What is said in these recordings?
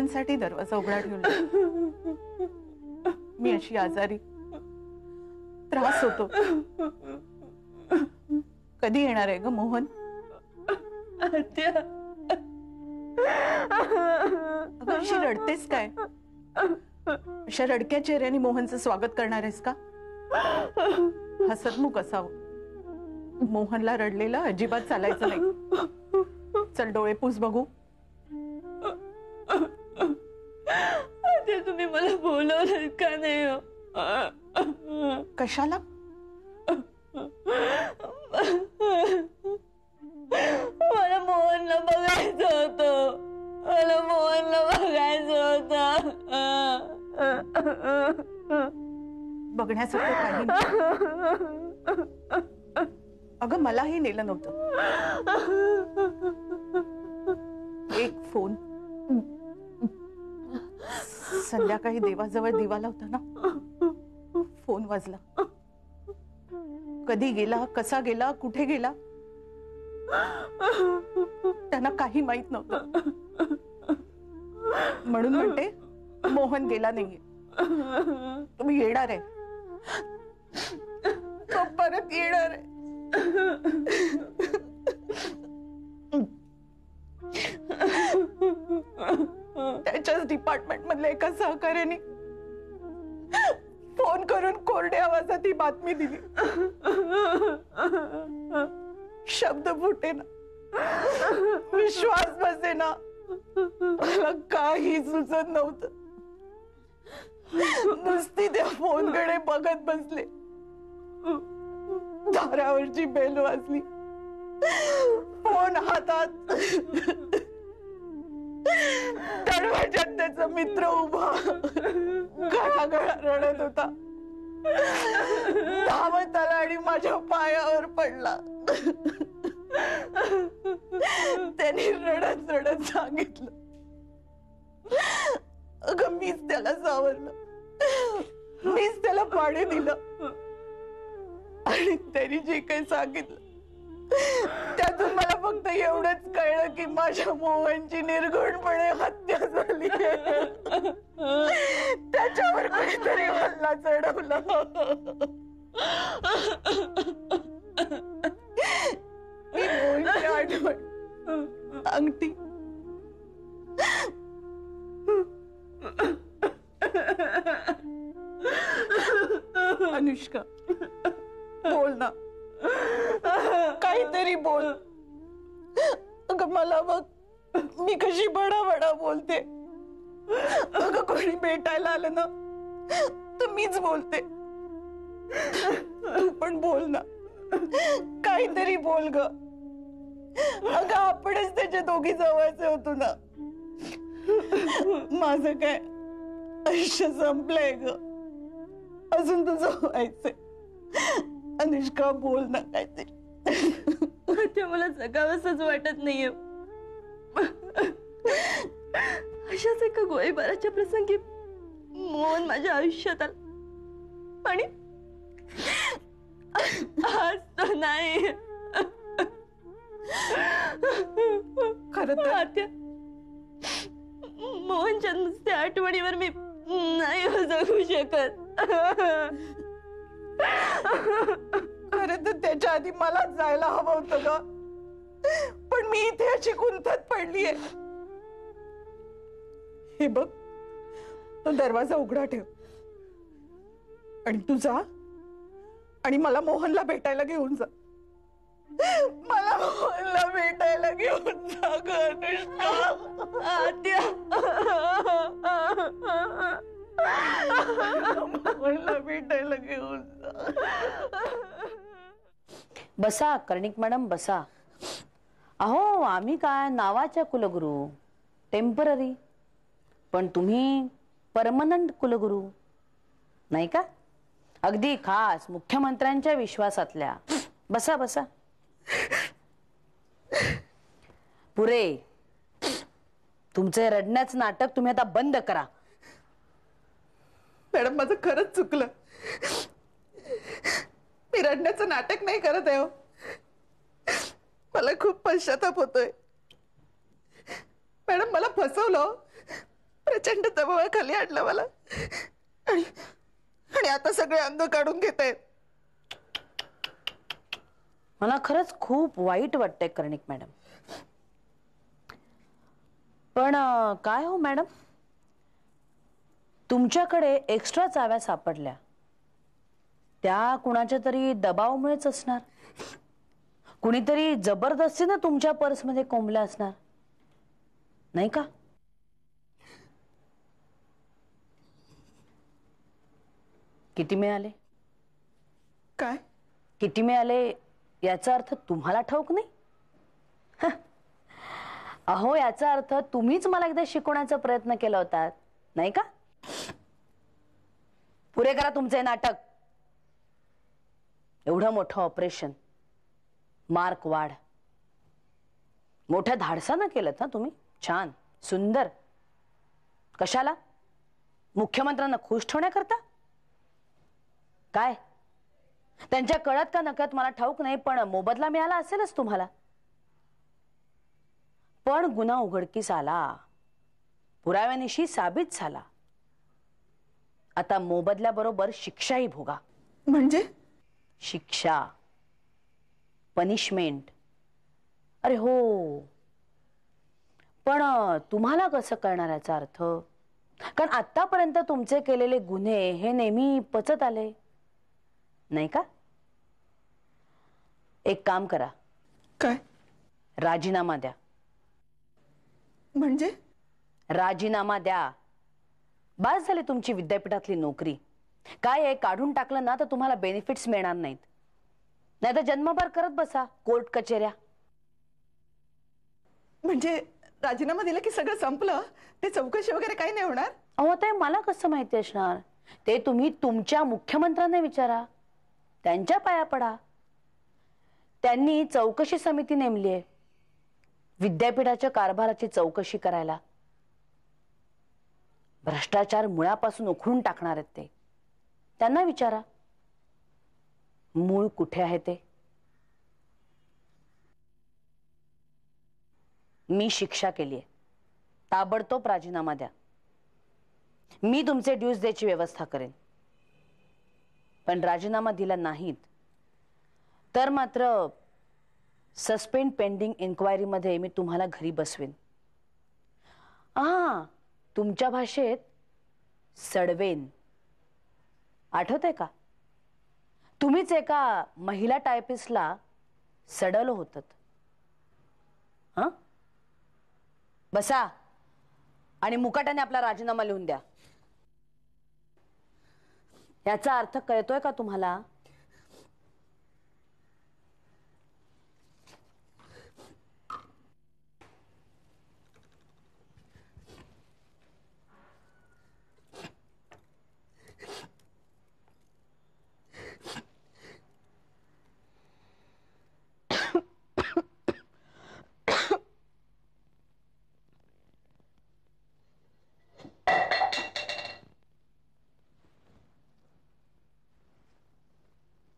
मोहनसाठी दरवाजा उघडा ठेवला. मी अशी आजारी, त्रास होतो. कधी येणार आहे ग मोहन? अगं अशी रडतेस काय? अशा रडक्या चेहऱ्याने मोहनचं स्वागत करणार आहेस का? हसतमुख असावं. मोहनला रडलेलं अजिबात चालायचं नाही. चल डोळे पुस बघू. तुम्ही मला बोलवलं का नाही हो? कशाला? मला मोहनला बघायचं होतं. मला मोहनला बघायचं होतं. बघण्यासारखं काही नाही. अगं मलाही नेलं नव्हतं. एक फोन, संध्याकाळी देवाजवळ दिवा लावता ना, फोन वाजला. कधी गेला, कसा गेला, कुठे गेला त्यांना काही माहित नव्हतं. म्हणून म्हणते मोहन गेला नाहीये. तुम्ही येणार आहे, तो परत येणार आहे. त्याच्याच डिपार्टमेंट मधल्या एका सहकार्याने फोन करून कोरड्या आवाजात ही बातमी दिली. शब्द फुटेना, विश्वास बसेना. मला काही सुचत नव्हतं. नुसती त्या फोनकडे बघत बसले. दारावरची बेल वाजली. फोन हातात, दरवाजात त्याचा मित्र उभा गळागळा रडत होता. धावत आला आणि माझ्या पायावर पडला. त्याने रडत रडत सांगितलं, अगं मीच त्याला सावरलं, मीच त्याला पाणी दिलं. आणि त्यांनी जे काही सांगितलं त्यातून मला फक्त एवढंच कळलं की माझ्या मोहनची निर्घृणपणे हत्या झाली. त्याच्यावर कोणीतरी हल्ला चढवला. मी मोहनची आठवण, अंगठी, अनुष्का बोल ना, काहीतरी बोल. अगं मला बघ, मी कशी बडा बोलते. अगं कोणी भेटायला आलं ना तर मीच बोलते. तू पण बोल ना, काहीतरी बोल ग. अगं आपणच त्याच्या दोघी जवळचे होतो ना. माझं काय आयुष्य संपलंय ग, अजून तुझं व्हायचंय. अनुष्का बोल ना काहीतरी. ते मला जगावंसच वाटत नाहीये. अशाच एका गोळीबाराच्या प्रसंगी मोहन माझ्या आयुष्यात आला आणि आज तो नाही. खरं तर आत्या, मोहनच्या नुसत्या आठवणीवर मी नाही जगू शकत. खरं तर त्याच्या आधी मलाच जायला हवं होतं ग, पण मी इथे अशी गुंतत पडलीये. हे बघ, तो दरवाजा उघडा ठेव आणि तू जा आणि मला मोहनला भेटायला घेऊन जा. मला मोहनला भेटायला घेऊन जा ग अनुष्का. आत्या, मोहनला भेटायला घेऊन जा. बसा कर्णिक मॅडम बसा. अहो आम्ही काय नावाच्या कुलगुरू, टेम्पररी, पण तुम्ही परमनंट कुलगुरू नाही का? अगदी खास मुख्यमंत्र्यांच्या विश्वासातल्या. बसा बसा. पुरे तुमचे रडण्याचं नाटक तुम्ही आता बंद करा. मॅडम माझं खरंच चुकलं. मी रडण्याचं नाटक नाही करत आहे. मला खूप पश्चाताप होतोय. मॅडम मला फसवलं, प्रचंड दबावाखाली आणलं मला आणि आणि आता सगळे अंग काढून घेत आहेत. मला खरंच खूप वाईट वाटतंय कर्णिक मॅडम. पण काय हो मॅडम, तुमच्याकडे एक्स्ट्रा चाव्या सापडल्या त्या कुणाच्या तरी दबावामुळेच असणार. कुणीतरी जबरदस्तीने तुमच्या पर्समध्ये कोंबल्या असणार, नाही का? किती मिळाले? काय? किती मिळाले याचा अर्थ तुम्हाला ठाऊक नाही? अहो, याचा अर्थ तुम्हीच मला एकदा शिकवण्याचा प्रयत्न केला होता, नाही का? पुरे करा तुमचे नाटक. एवढं मोठं ऑपरेशन, मार्क वाढ, मोठ्या धाडसानं केलं ना तुम्ही. छान, सुंदर. कशाला? मुख्यमंत्र्यांना खुश ठेवण्याकरता? काय त्यांच्या कळत का नकळत मला ठाऊक नाही, पण मोबदला मिळाला असेलच तुम्हाला. पण गुन्हा उघडकीस आला, पुराव्यानिशी साबित झाला. आता मोबदल्याबरोबर शिक्षाही भोगा. म्हणजे? शिक्षा, पनिशमेंट. अरे हो, पण तुम्हाला कसं कळणार याचा अर्थ? कारण आतापर्यंत तुमचे केलेले गुन्हे हे नेहमी पचत आले, नाही का? एक काम करा. काय? राजीनामा द्या. म्हणजे? राजीनामा द्या. बस झाली तुमची विद्यापीठातली नोकरी. काय आहे, काढून टाकलं ना तर तुम्हाला बेनिफिट्स मिळणार नाहीत. नाही तर जन्मभर करत बसा कोर्ट कचेऱ्या. म्हणजे राजीनामा दिला की सगळं संपलं? ते चौकशी वगैरे काही नाही होणार? अहो, ते मला कसं माहिती असणार? ते तुम्ही तुमच्या मुख्यमंत्र्यांना विचारा, त्यांच्या पाया पडा. त्यांनी चौकशी समिती नेमली आहे विद्यापीठाच्या कारभाराची चौकशी करायला. भ्रष्टाचार मुळापासून उखडून टाकणार आहेत ते. त्यांना विचारा मूळ कुठे आहे ते. मी शिक्षा केलीये, ताबडतोब राजीनामा द्या. मी तुमचे ड्यूज द्यायची व्यवस्था करेन. पण राजीनामा दिला नाहीत तर मात्र सस्पेंड पेंडिंग इन्क्वायरी मध्ये मी तुम्हाला घरी बसवेन. तुमच्या भाषेत सडवेन. आठवतंय का? तुम्हीच एका महिला टायपिस्टला सडवलं होतं. बसा आणि मुकाट्याने आपला राजीनामा लिहून द्या. याचा अर्थ कळतोय का तुम्हाला?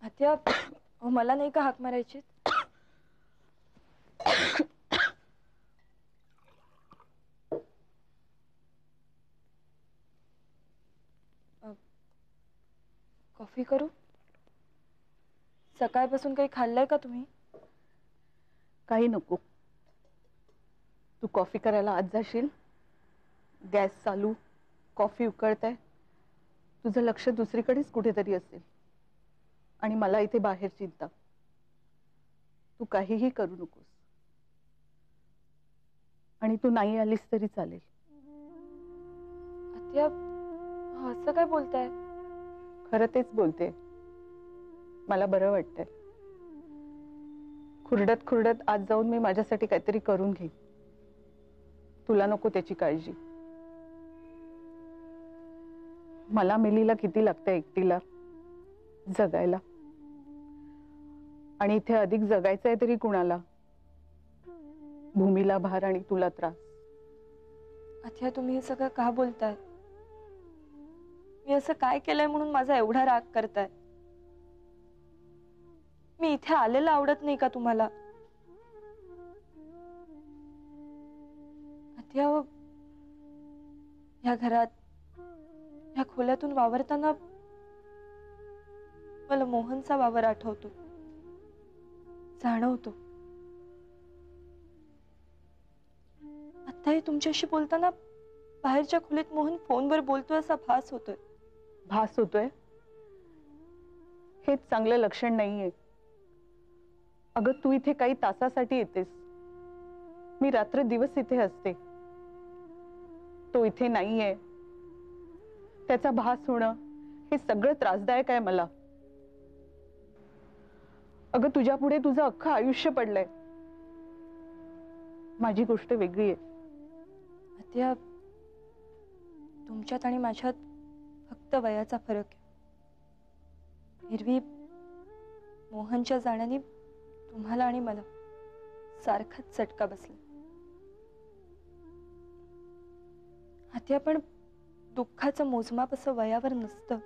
आत्या, मला नाही का हाक मारायची? कॉफी करू? सकाळपासून काही खाल्लंय का तुम्ही? काही नको. तू कॉफी करायला आत जाशील, गॅस चालू, कॉफी उकळते, तुझं लक्ष दुसरीकडेच कुठेतरी असेल आणि मला इथे बाहेर चिंता. तू काहीही करू नकोस आणि तू नाही आलीस तरी चालेल. आत्या, असं काय बोलताय? खरं तेच बोलते. मला बरं वाटतंय. खुरडत खुरडत आज जाऊन मी माझ्यासाठी काहीतरी करून घेईन. तुला नको त्याची काळजी. मला मिलीला किती लागतं एकटीला जगायला, आणि इथे अधिक जगायचंय तरी कुणाला? भूमीला भार आणि तुला त्रास. आत्या, तुम्ही हे सगळं का बोलताय? मी असं काय केलंय म्हणून माझा एवढा राग करताय? मी इथे आलेलं आवडत नाही का तुम्हाला? आत्या, या घरात, या खोल्यातून वावरताना मला मोहनचा वावर आठवतो, जाणवतो. आत्ताही तुमच्याशी बोलताना बाहेरच्या खोलीत मोहन फोनवर बोलतोय असा भास होतोय. भास होतोय हेच चांगलं लक्षण नाहीये. अगं तू इथे काही तासासाठी येतेस, मी रात्र दिवस इथे असते. तो इथे नाहीये, त्याचा भास होणं हे सगळं त्रासदायक आहे मला. अगं तुझ्या पुढे तुझं अख्खं आयुष्य पडलंय, माझी गोष्ट वेगळी आहे. आत्या, तुमच्यात आणि माझ्यात फक्त वयाचा फरक आहे. एरवी मोहनच्या जाण्याने तुम्हाला आणि मला सारखाच चटका बसला. आत्या, पण दुःखाचं मोजमाप असं वयावर नसतं.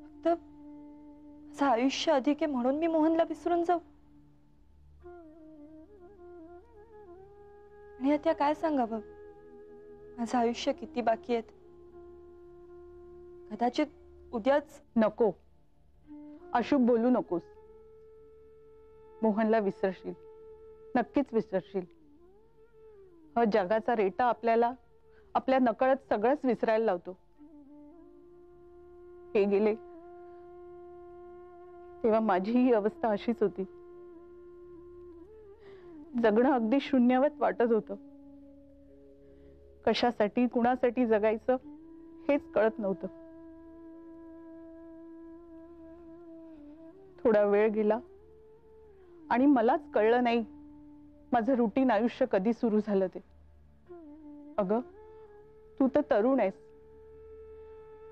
फक्त असं आयुष्य अधिक आहे म्हणून मी मोहनला विसरून जाऊ? आणि आत्या काय सांगावं, माझं आयुष्य किती बाकी आहेत. कदाचित उद्याच. नको, अशुभ बोलू नकोस. मोहनला विसरशील, नक्कीच विसरशील. हा जगाचा रेटा आपल्याला आपल्या नकळत सगळंच विसरायला लावतो. हे गेले तेव्हा माझी ही अवस्था अशीच होती. जगणं अगदी शून्यवत वाटत होतं. कशासाठी, कुणासाठी जगायचं हेच कळत नव्हतं. थोडा वेळ गेला आणि मलाच कळलं नाही माझं रुटीन आयुष्य कधी सुरू झालं ते. अगं तू तर तरुण आहेस,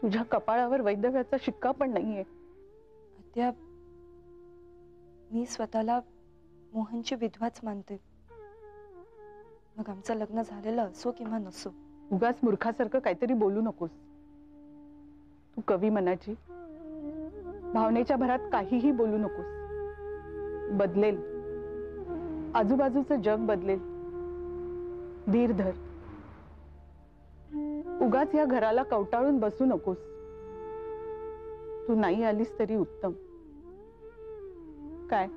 तुझ्या कपाळावर वैधव्याचा शिक्का पण नाहीये. आत्या, मी स्वतःला मोहनची विधवाच मानते. मग आमचं लग्न झालेलं असो किंवा नसो. उगाच मूर्खासारखं काहीतरी बोलू नकोस. तू कवी मनाची, भावनेच्या भरात काहीही बोलू नकोस. बदलेल, आजूबाजूचं जग बदलेल. धीर धर. उगाच या घराला कवटाळून बसू नकोस. तू नाही आलीस तरी उत्तम. काय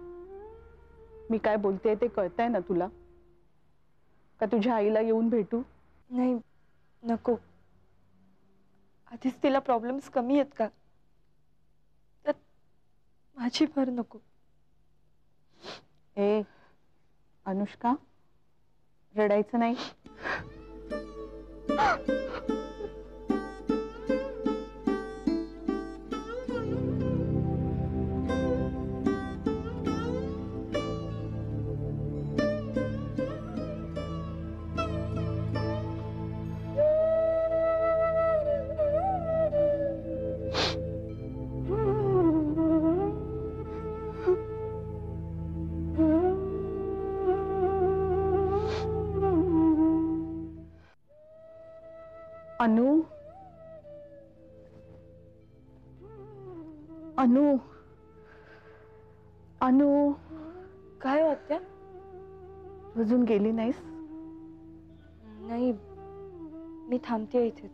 मी काय बोलते ते कळतंय ना तुला? का तुझ्या आईला येऊन भेटू? नाही, नको. आधीच तिला प्रॉब्लेम्स कमी आहेत का? त्यात माझी भर नको. ए अनुष्का, रडायचं नाही. अनु, अनु, अनु. काय हो आत्या? अजून गेली नाहीस? नाही, मी थांबते इथेच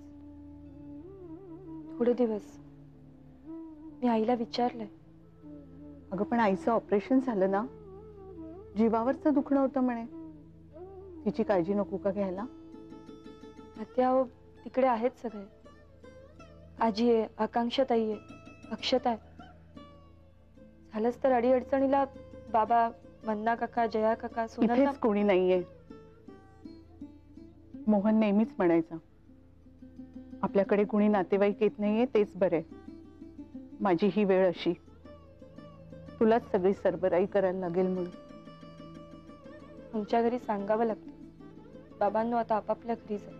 थोडे दिवस. मी आईला विचारलंय. अगं पण आईचं ऑपरेशन झालं ना, जीवावरचं दुखणं होतं म्हणे. तिची काळजी नको का घ्यायला? आत्या, तिकडे आहेत सगळे. आजी आहे, आकांक्षाताई आहे, अक्षता आहे. झालंच तर अडीअडचणीला बाबा, मन्ना काका, जया काका, सोनल. इथेच कोणी नाहीये. मोहन नेहमीच म्हणायचा, आपल्याकडे कुणी नातेवाईक येत नाहीये तेच बरे. माझी ही वेळ अशी, तुलाच सगळी सरबराई करायला लागेल म्हणून. तुमच्या घरी सांगावं लागतं, बाबांनो आता आपापल्या घरी जा.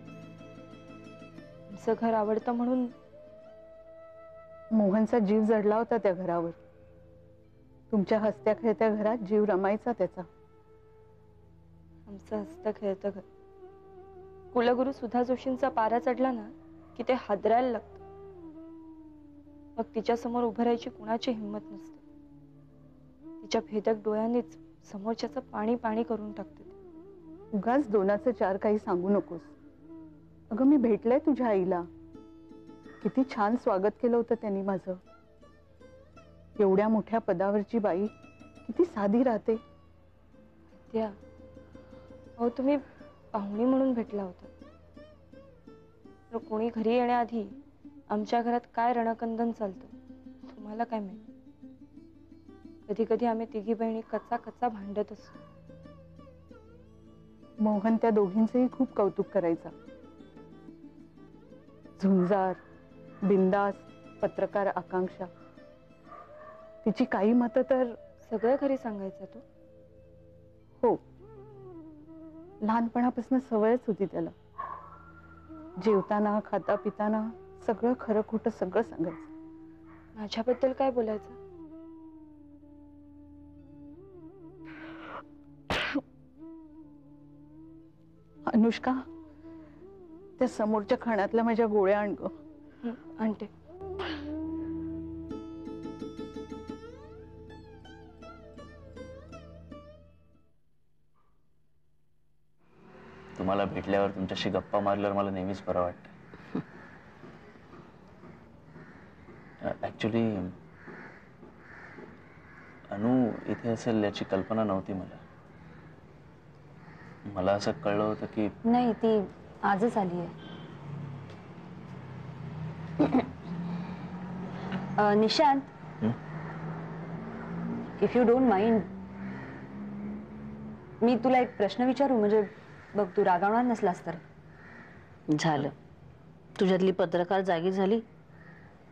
तुमचं घर आवडतं म्हणून. मोहनचा जीव जडला होता त्या घरावर. तुमच्या हसत्या खेळत्या घरात जीव रमायचा त्याचा. आमचं हसतं खेळतं घर. कुलगुरू सुधा जोशींचा पारा चढला ना की ते हादरायला लागतं. मग तिच्या समोर उभं राहायची कुणाची हिंमत नसते. तिच्या भेदक डोळ्यांनीच समोरच्याचं पाणी पाणी करून टाकते. उगाच दोनाचं चार काही सांगू नकोस. अगं मी भेटलंय तुझ्या आईला. किती छान स्वागत केलं होतं त्यांनी माझं. एवढ्या मोठ्या पदावरची बाई किती साधी राहते. त्या अहो तुम्ही पाहुणी म्हणून भेटला होता, तर कोणी घरी येण्याआधी आमच्या घरात काय रणकंदन चालतं तुम्हाला काय माहिती. कधी कधी आम्ही तिघी बहिणी कच्चा कच्चा भांडत असतो. मोहन त्या दोघींचंही खूप कौतुक करायचा. झुंजार, बिंदास, पत्रकार आकांक्षा. तिची काही मतं तर सगळं घरी सांगायचा तो. हो, लहानपणापासून सवयच होती त्याला. जेवताना खाता पिताना सगळं खरं खोटं सगळं सांगायचं. माझ्याबद्दल काय बोलायचं. अनुष्का, त्या समोरच्या खाण्यातल्या माझ्या गोळ्या आण ग. आणते. तुम्हाला भेटल्यावर तुमच्याशी गप्पा मारल्यावर मला नेहमीच बरं वाटतं. ऍक्च्युली अनु इथे असेल याची कल्पना नव्हती मला. मला असं कळलं होतं की नाही, ती आजच आली आहे. Nishant, if you don't mind, मी तुला एक प्रश्न विचारू? म्हणजे बघ, तू रागावणार नसलास तर. झालं, तुझ्यातली पत्रकार जागी झाली.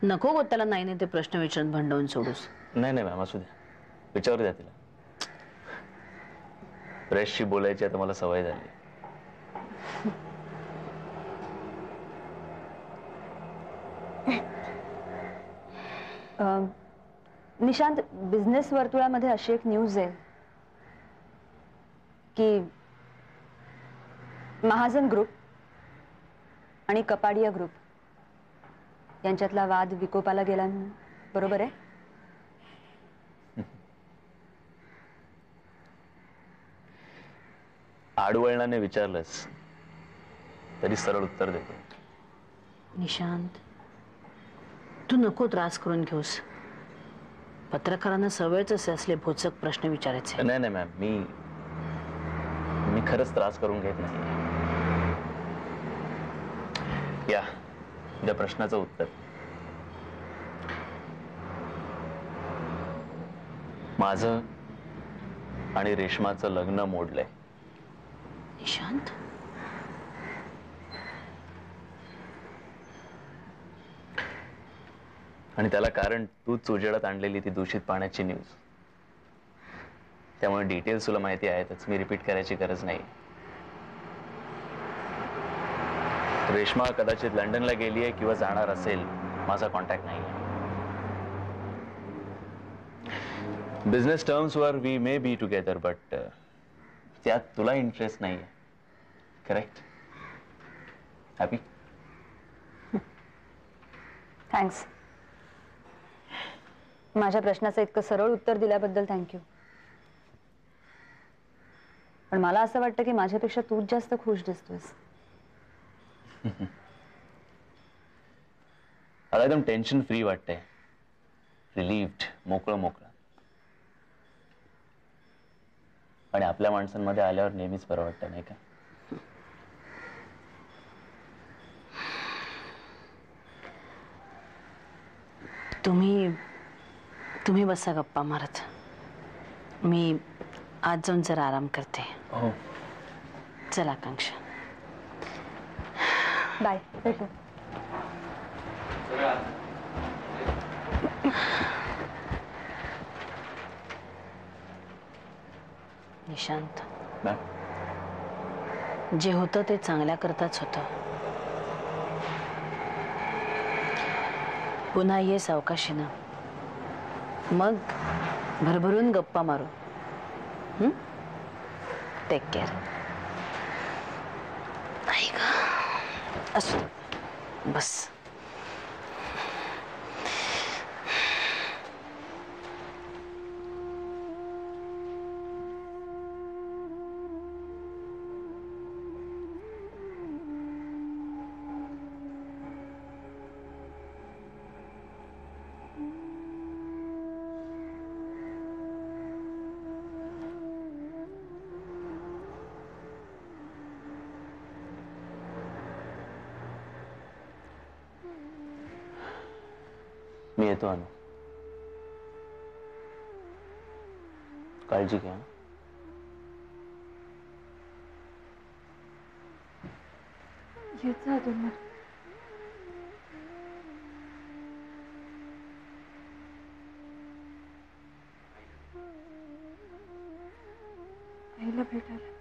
नको गो त्याला नाही ते प्रश्न विचारून भांडवून सोडूस. नाही नाही मॅम, असू द्या, विचारू द्या तिला. प्रेसशी बोलायची आता मला सवय झाली. निशांत, बिझनेस वर्तुळामध्ये अशी एक न्यूज आहे की महाजन ग्रुप आणि कपाडिया ग्रुप यांच्यातला वाद विकोपाला गेला. बरोबर आहे? आडवळणाने विचारलंस तरी सरळ उत्तर देतो. निशांत, तू नको त्रास करून घेऊस. पत्रकारांना सवयच असे असले भोचक प्रश्न विचारायचे. नाही नाही मॅम, मी खरंच त्रास करून घेत नाही. या त्या प्रश्नाचं उत्तर. माझं आणि रेश्माचं लग्न मोडलंय. निशांत, आणि त्याला कारण तूच उजेडात आणलेली ती दूषित पाण्याची न्यूज. त्यामुळे डिटेल्स तुला माहिती आहेतच, मी रिपीट करायची गरज नाही. रेश्मा कदाचित लंडनला गेली आहे किंवा जाणार असेल, माझा कॉन्टॅक्ट नाही. बिझनेस टर्म्सवर we may be together, but त्यात तुला इंटरेस्ट नाहीये. करेक्ट? हॅपी? थँक्स. माझ्या प्रश्नाचं इतकं सरळ उत्तर दिल्याबद्दल थँक्यू. पण मला असं वाटतं की माझ्यापेक्षा तूच जास्त खुश दिसतोयस. मला एकदम टेन्शन फ्री वाटतंय. रिलीव्ड, मोकळं मोकळं. आणि आपल्या माणसांमध्ये आल्यावर नेहमीच बरं वाटतं, नाही का? तुम्ही बसा गप्पा मारत. मी आज जाऊन जरा आराम करते. हो. चला आकांक्षा, बाय, भेटू. निशांत, मॅम, जे होतं ते चांगल्या करताच होतं. पुन्हा ये सावकाशीनं, मग भरभरून गप्पा मारू. Take care. नाही का? असू बस. मी येतो अनु. काळजी घ्या. येत जा अधूनमधून. आईला भेटायला